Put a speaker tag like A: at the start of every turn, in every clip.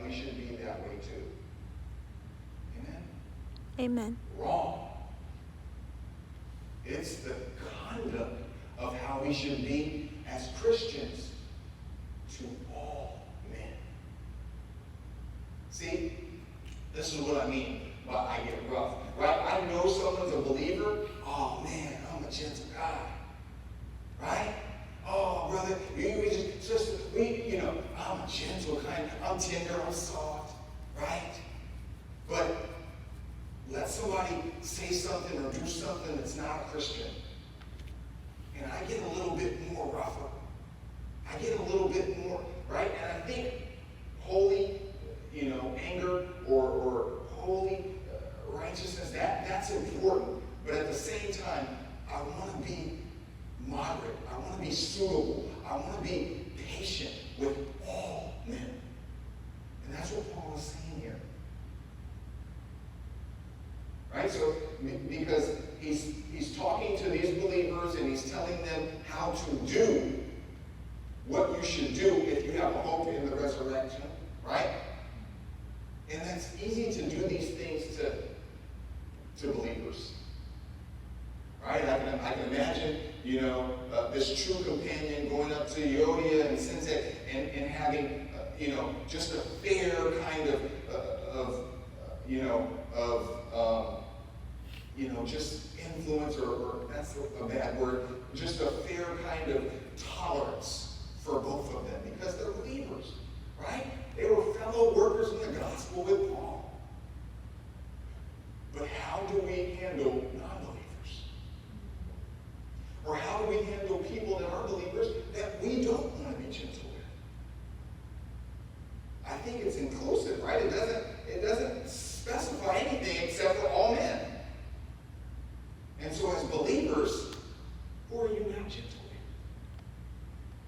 A: we should be that way too. Amen?
B: Amen.
A: Wrong. It's the conduct of how we should be as Christians to all men. See, this is what I mean by I get rough. Right? I know someone's a believer. Oh man, I'm a gentle guy. Right? Oh, brother, I'm a gentle kind. I'm tender, I'm soft. Right? But let somebody say something or do something that's not a Christian, and I get a little bit more rougher. I get a little bit more, right? And I think holy, anger or holy righteousness, that's important. But at the same time, I want to be moderate. I want to be suitable. I want to be patient with all men. And that's what Paul is saying here. Right? So, because he's talking to these believers and he's telling them how to do what you should do if you have a hope in the resurrection. Right? And that's easy to do these things to believers. Right? I can imagine, this true companion going up to Yodia and Sensei and having, just a fair kind of just influence, or that's a bad word, just a fair kind of tolerance for both of them because they're believers, right? They were fellow workers in the gospel with Paul. But how do we handle non-believers? Or how do we handle people that are believers that we don't want to be gentle with? I think it's inclusive, right? It doesn't specify anything except for all men. And so as believers, who are you not gentle with?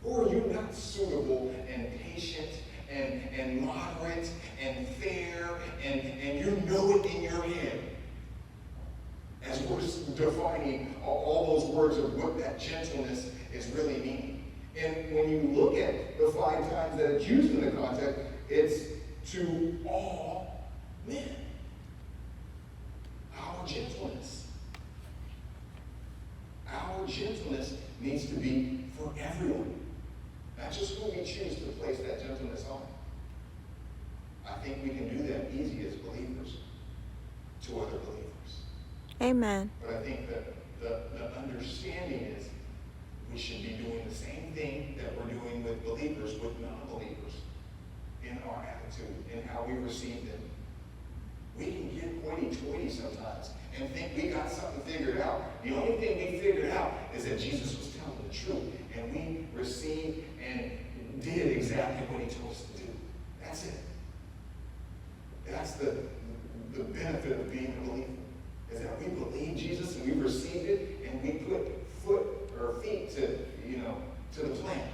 A: Who are you not suitable and patient and moderate and fair and you know it in your head? As we're defining all those words of what that gentleness is really meaning. And when you look at the 5 times that it's used in the context, it's to all men. Our gentleness needs to be for everyone. Not just who we choose to place that gentleness on. I think we can do that easy as believers to other believers.
B: Amen.
A: But I think that the understanding is we should be doing the same thing that we're doing with believers, with non-believers, in our attitude, in how we receive them. We can get hoity-toity sometimes and think we got something figured out. The only thing we figured out is that Jesus was telling the truth, and we received and did exactly what he told us to do. That's it. That's the benefit of being a believer, is that we believe Jesus and we received it, and we put feet to the plan.